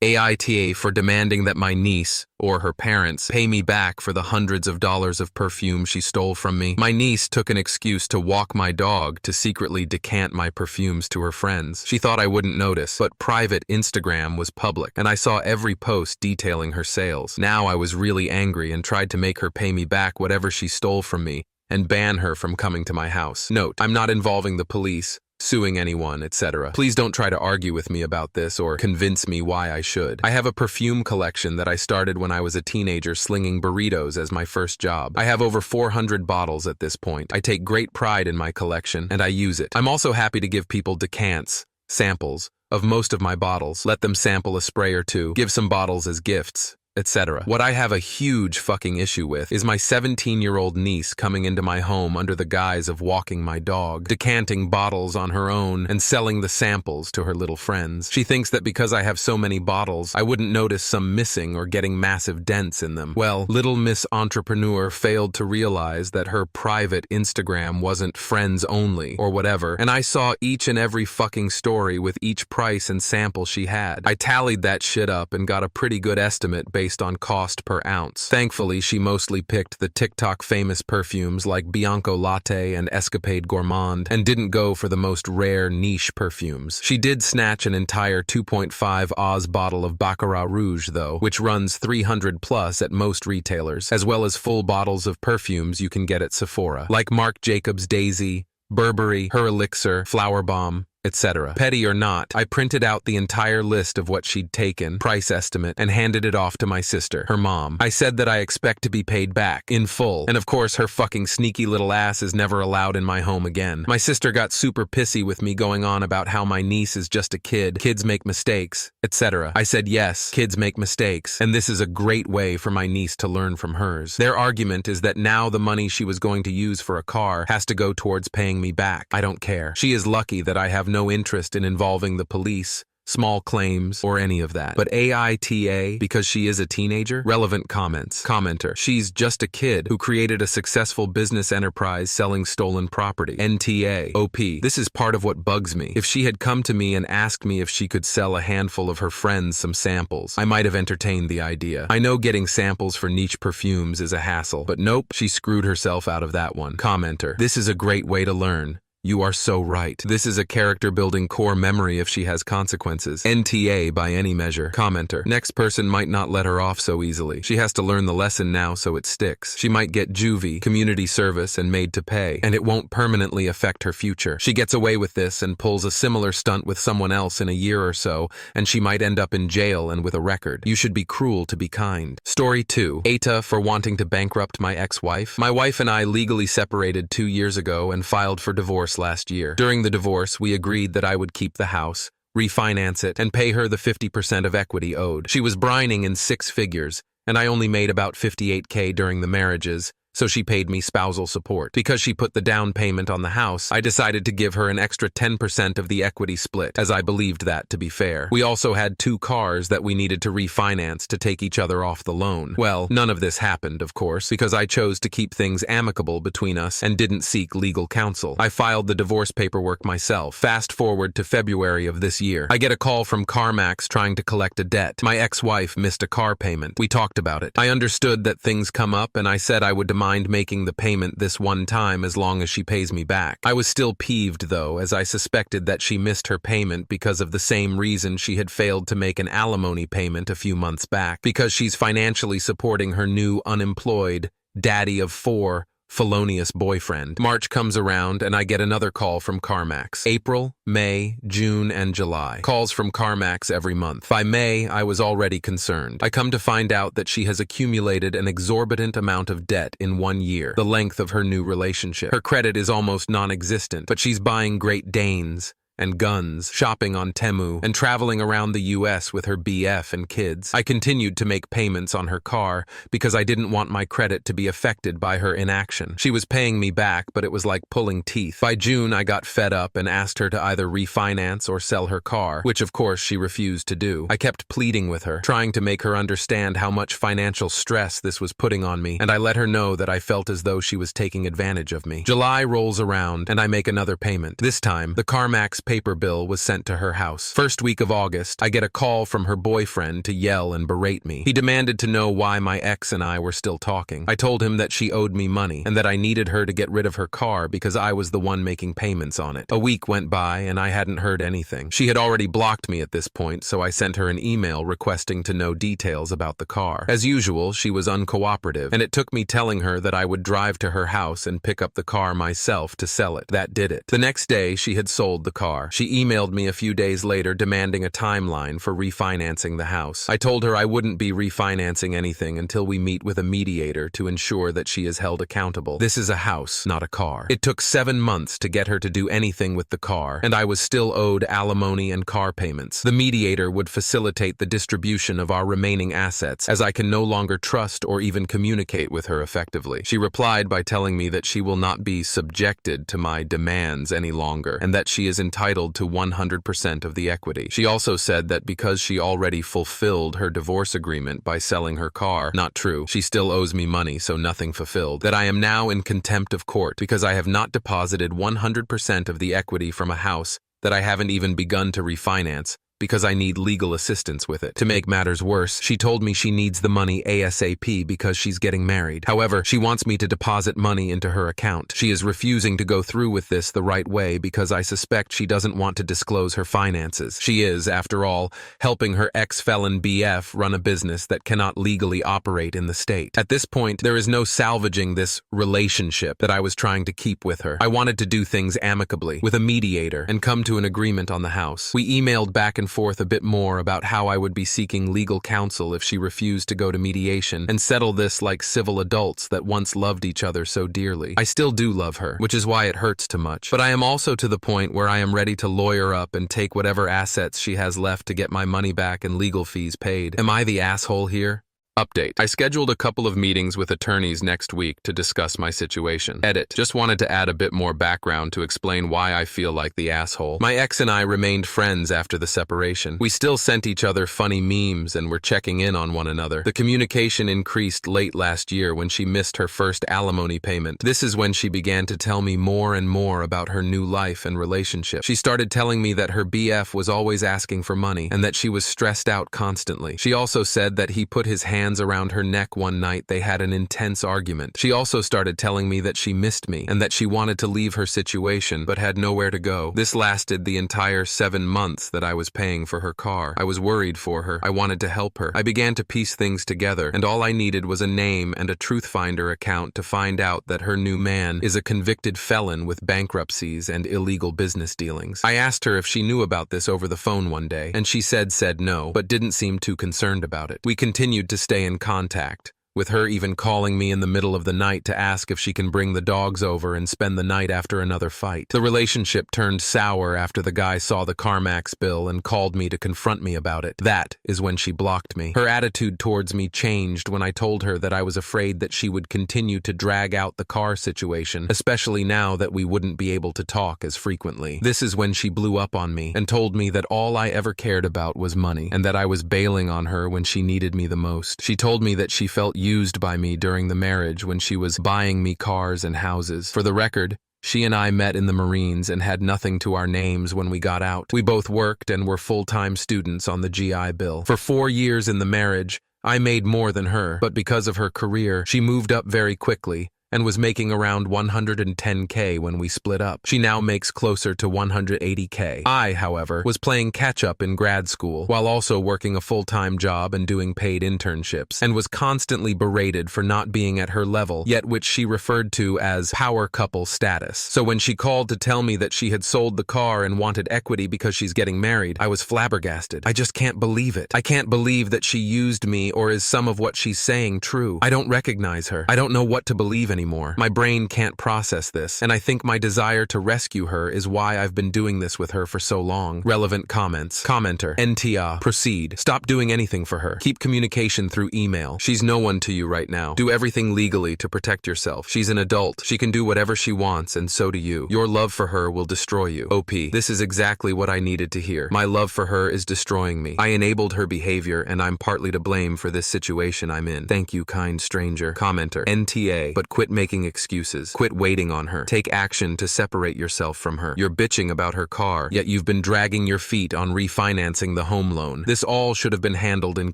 AITA for demanding that my niece, or her parents, pay me back for the hundreds of dollars of perfume she stole from me. My niece took an excuse to walk my dog to secretly decant my perfumes to her friends. She thought I wouldn't notice, but private Instagram was public, and I saw every post detailing her sales. Now I was really angry and tried to make her pay me back whatever she stole from me and ban her from coming to my house. Note, I'm not involving the police, suing anyone, etc. Please don't try to argue with me about this or convince me why I should. I have a perfume collection that I started when I was a teenager slinging burritos as my first job. I have over 400 bottles at this point. I take great pride in my collection, and I use it. I'm also happy to give people decants, samples, of most of my bottles. Let them sample a spray or two, give some bottles as gifts, etc. What I have a huge fucking issue with is my 17-year-old niece coming into my home under the guise of walking my dog, decanting bottles on her own and selling the samples to her little friends. She thinks that because I have so many bottles, I wouldn't notice some missing or getting massive dents in them. Well, little Miss Entrepreneur failed to realize that her private Instagram wasn't friends only or whatever, and I saw each and every fucking story with each price and sample she had. I tallied that shit up and got a pretty good estimate based on cost per ounce. Thankfully, she mostly picked the TikTok famous perfumes like Bianco Latte and Escapade Gourmand and didn't go for the most rare niche perfumes. She did snatch an entire 2.5 Oz bottle of Baccarat Rouge though, which runs 300 plus at most retailers, as well as full bottles of perfumes you can get at Sephora, like Marc Jacobs Daisy, Burberry, Her Elixir, Flower Bomb, etc. Petty or not, I printed out the entire list of what she'd taken, price estimate, and handed it off to my sister, her mom. I said that I expect to be paid back, in full, and of course her fucking sneaky little ass is never allowed in my home again. My sister got super pissy with me going on about how my niece is just a kid, kids make mistakes, etc. I said yes, kids make mistakes, and this is a great way for my niece to learn from hers. Their argument is that now the money she was going to use for a car has to go towards paying me back. I don't care. She is lucky that I have no interest in involving the police, small claims, or any of that. But AITA, because she is a teenager? Relevant comments. Commenter, she's just a kid who created a successful business enterprise selling stolen property. NTA. OP, this is part of what bugs me. If she had come to me and asked me if she could sell a handful of her friends some samples, I might have entertained the idea. I know getting samples for niche perfumes is a hassle, but nope, she screwed herself out of that one. Commenter, this is a great way to learn. You are so right. This is a character-building core memory if she has consequences. NTA by any measure. Commenter. Next person might not let her off so easily. She has to learn the lesson now so it sticks. She might get juvie, community service, and made to pay, and it won't permanently affect her future. She gets away with this and pulls a similar stunt with someone else in a year or so, and she might end up in jail and with a record. You should be cruel to be kind. Story 2. AITA for wanting to bankrupt my ex-wife. My wife and I legally separated 2 years ago and filed for divorce last year. During the divorce, we agreed that I would keep the house, refinance it, and pay her the 50% of equity owed. She was brining in 6 figures, and I only made about $58K during the marriages, so she paid me spousal support. Because she put the down payment on the house, I decided to give her an extra 10% of the equity split, as I believed that to be fair. We also had 2 cars that we needed to refinance to take each other off the loan. Well, none of this happened, of course, because I chose to keep things amicable between us and didn't seek legal counsel. I filed the divorce paperwork myself. Fast forward to February of this year. I get a call from CarMax trying to collect a debt. My ex-wife missed a car payment. We talked about it. I understood that things come up, and I said I would demand making the payment this one time as long as she pays me back. I was still peeved though, as I suspected that she missed her payment because of the same reason she had failed to make an alimony payment a few months back, because she's financially supporting her new unemployed, daddy of 4, felonious boyfriend. March comes around and I get another call from CarMax. April, May, June, and July. Calls from CarMax every month. By May, I was already concerned. I come to find out that she has accumulated an exorbitant amount of debt in 1 year, the length of her new relationship. Her credit is almost non-existent, but she's buying Great Danes and guns, shopping on Temu, and traveling around the US with her BF and kids. I continued to make payments on her car because I didn't want my credit to be affected by her inaction. She was paying me back, but it was like pulling teeth. By June, I got fed up and asked her to either refinance or sell her car, which of course she refused to do. I kept pleading with her, trying to make her understand how much financial stress this was putting on me, and I let her know that I felt as though she was taking advantage of me. July rolls around, and I make another payment. This time, the CarMax paper bill was sent to her house. First week of August, I get a call from her boyfriend to yell and berate me. He demanded to know why my ex and I were still talking. I told him that she owed me money and that I needed her to get rid of her car because I was the one making payments on it. A week went by and I hadn't heard anything. She had already blocked me at this point, so I sent her an email requesting to know details about the car. As usual, she was uncooperative, and it took me telling her that I would drive to her house and pick up the car myself to sell it. That did it. The next day, she had sold the car. She emailed me a few days later demanding a timeline for refinancing the house. I told her I wouldn't be refinancing anything until we meet with a mediator to ensure that she is held accountable. This is a house, not a car. It took 7 months to get her to do anything with the car, and I was still owed alimony and car payments. The mediator would facilitate the distribution of our remaining assets, as I can no longer trust or even communicate with her effectively. She replied by telling me that she will not be subjected to my demands any longer, and that she is entitled to 100% of the equity. She also said that because she already fulfilled her divorce agreement by selling her car, not true, she still owes me money, so nothing fulfilled, that I am now in contempt of court because I have not deposited 100% of the equity from a house that I haven't even begun to refinance, because I need legal assistance with it. To make matters worse, she told me she needs the money ASAP because she's getting married. However, she wants me to deposit money into her account. She is refusing to go through with this the right way because I suspect she doesn't want to disclose her finances. She is, after all, helping her ex-felon BF run a business that cannot legally operate in the state. At this point, there is no salvaging this relationship that I was trying to keep with her. I wanted to do things amicably, with a mediator, and come to an agreement on the house. We emailed back and forth a bit more about how I would be seeking legal counsel if she refused to go to mediation, and settle this like civil adults that once loved each other so dearly. I still do love her, which is why it hurts too much. But I am also to the point where I am ready to lawyer up and take whatever assets she has left to get my money back and legal fees paid. Am I the asshole here? Update. I scheduled a couple of meetings with attorneys next week to discuss my situation. Edit. Just wanted to add a bit more background to explain why I feel like the asshole. My ex and I remained friends after the separation. We still sent each other funny memes and were checking in on one another. The communication increased late last year when she missed her first alimony payment. This is when she began to tell me more and more about her new life and relationship. She started telling me that her BF was always asking for money and that she was stressed out constantly. She also said that he put his hands around her neck one night. They had an intense argument. She also started telling me that she missed me and that she wanted to leave her situation but had nowhere to go. This lasted the entire 7 months that I was paying for her car. I was worried for her. I wanted to help her. I began to piece things together, and all I needed was a name and a Truth Finder account to find out that her new man is a convicted felon with bankruptcies and illegal business dealings. I asked her if she knew about this over the phone one day, and she said no, but didn't seem too concerned about it. We continued to stay in contact, with her even calling me in the middle of the night to ask if she can bring the dogs over and spend the night after another fight. The relationship turned sour after the guy saw the CarMax bill and called me to confront me about it. That is when she blocked me. Her attitude towards me changed when I told her that I was afraid that she would continue to drag out the car situation, especially now that we wouldn't be able to talk as frequently. This is when she blew up on me and told me that all I ever cared about was money, and that I was bailing on her when she needed me the most. She told me that she felt used by me during the marriage when she was buying me cars and houses. For the record, she and I met in the Marines and had nothing to our names when we got out. We both worked and were full-time students on the GI Bill. For 4 years in the marriage, I made more than her, but because of her career, she moved up very quickly and was making around $110K when we split up. She now makes closer to $180K. I, however, was playing catch-up in grad school, while also working a full-time job and doing paid internships, and was constantly berated for not being at her level, yet which she referred to as power couple status. So when she called to tell me that she had sold the car and wanted equity because she's getting married, I was flabbergasted. I just can't believe it. I can't believe that she used me, or is some of what she's saying true? I don't recognize her. I don't know what to believe anymore. My brain can't process this, and I think my desire to rescue her is why I've been doing this with her for so long. Relevant comments. Commenter. NTA. Proceed. Stop doing anything for her. Keep communication through email. She's no one to you right now. Do everything legally to protect yourself. She's an adult. She can do whatever she wants, and so do you. Your love for her will destroy you. OP. This is exactly what I needed to hear. My love for her is destroying me. I enabled her behavior, and I'm partly to blame for this situation I'm in. Thank you, kind stranger. Commenter. NTA. But quit making excuses. Quit waiting on her. Take action to separate yourself from her. You're bitching about her car, yet you've been dragging your feet on refinancing the home loan. This all should have been handled in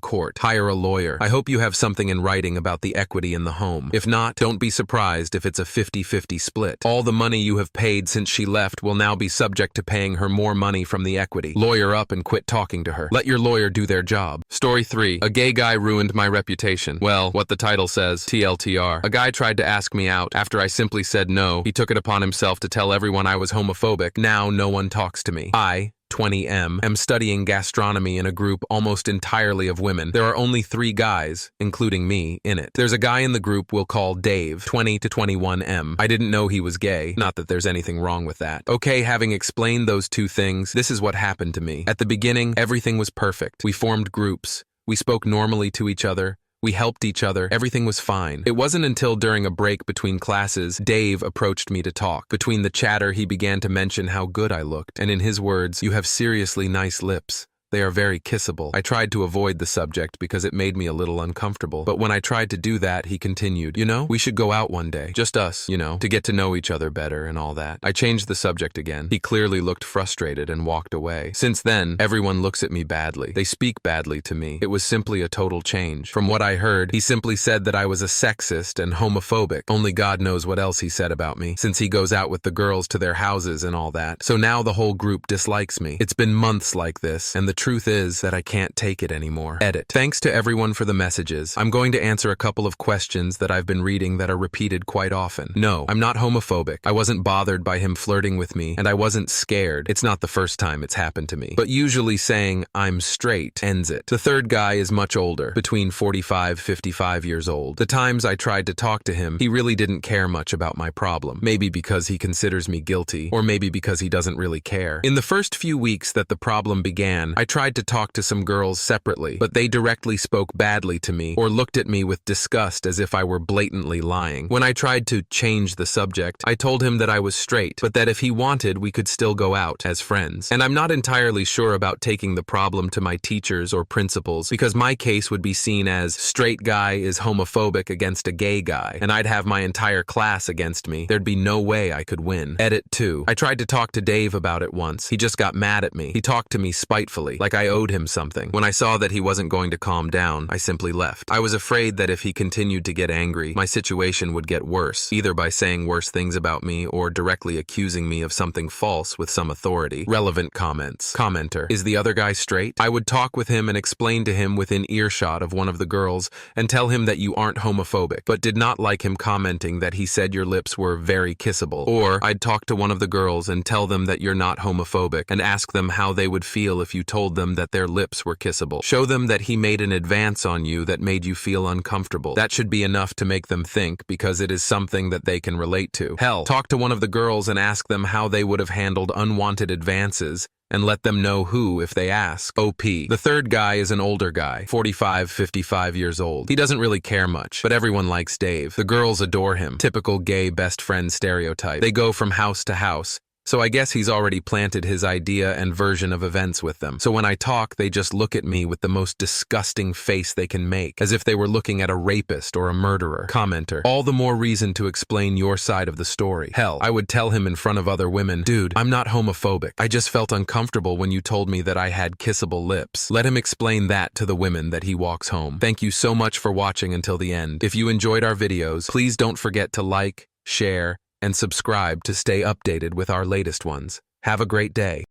court. Hire a lawyer. I hope you have something in writing about the equity in the home. If not, don't be surprised if it's a 50-50 split. All the money you have paid since she left will now be subject to paying her more money from the equity. Lawyer up and quit talking to her. Let your lawyer do their job. Story 3. A gay guy ruined my reputation. Well, what the title says, TLTR. A guy tried to ask me out. After I simply said no, he took it upon himself to tell everyone I was homophobic. Now no one talks to me. I, 20M, am studying gastronomy in a group almost entirely of women. There are only 3 guys, including me, in it. There's a guy in the group we'll call Dave, 20 to 21M. I didn't know he was gay. Not that there's anything wrong with that. Okay, having explained those 2 things, this is what happened to me. At the beginning, everything was perfect. We formed groups. We spoke normally to each other. We helped each other. Everything was fine. It wasn't until during a break between classes, Dave approached me to talk. Between the chatter, he began to mention how good I looked. And in his words, "You have seriously nice lips. They are very kissable." I tried to avoid the subject because it made me a little uncomfortable. But when I tried to do that, he continued, "You know, we should go out one day. Just us, to get to know each other better and all that." I changed the subject again. He clearly looked frustrated and walked away. Since then, everyone looks at me badly. They speak badly to me. It was simply a total change. From what I heard, he simply said that I was a sexist and homophobic. Only God knows what else he said about me, since he goes out with the girls to their houses and all that. So now the whole group dislikes me. It's been months like this, and the truth is that I can't take it anymore. Edit. Thanks to everyone for the messages. I'm going to answer a couple of questions that I've been reading that are repeated quite often. No, I'm not homophobic. I wasn't bothered by him flirting with me, and I wasn't scared. It's not the first time it's happened to me. But usually saying I'm straight ends it. The third guy is much older, between 45-55 years old. The times I tried to talk to him, he really didn't care much about my problem. Maybe because he considers me guilty, or maybe because he doesn't really care. In the first few weeks that the problem began, I tried to talk to some girls separately, but they directly spoke badly to me or looked at me with disgust as if I were blatantly lying. When I tried to change the subject, I told him that I was straight, but that if he wanted, we could still go out as friends. And I'm not entirely sure about taking the problem to my teachers or principals, because my case would be seen as straight guy is homophobic against a gay guy, and I'd have my entire class against me. There'd be no way I could win. Edit 2. I tried to talk to Dave about it once. He just got mad at me. He talked to me spitefully, like I owed him something. When I saw that he wasn't going to calm down, I simply left. I was afraid that if he continued to get angry, my situation would get worse, either by saying worse things about me or directly accusing me of something false with some authority. Relevant comments. Commenter. Is the other guy straight? I would talk with him and explain to him within earshot of one of the girls and tell him that you aren't homophobic, but did not like him commenting that he said your lips were very kissable. Or I'd talk to one of the girls and tell them that you're not homophobic and ask them how they would feel if you told them that their lips were kissable. Show them that he made an advance on you that made you feel uncomfortable. That should be enough to make them think, because it is something that they can relate to. Hell, talk to one of the girls and ask them how they would have handled unwanted advances, and let them know who if they ask. OP. The third guy is an older guy, 45-55 years old. He doesn't really care much, but everyone likes Dave. The girls adore him. Typical gay best friend stereotype. They go from house to house. So I guess he's already planted his idea and version of events with them. So when I talk, they just look at me with the most disgusting face they can make, as if they were looking at a rapist or a murderer. Commenter. All the more reason to explain your side of the story. Hell, I would tell him in front of other women, "Dude, I'm not homophobic. I just felt uncomfortable when you told me that I had kissable lips." Let him explain that to the women that he walks home. Thank you so much for watching until the end. If you enjoyed our videos, please don't forget to like, share, and subscribe to stay updated with our latest ones. Have a great day.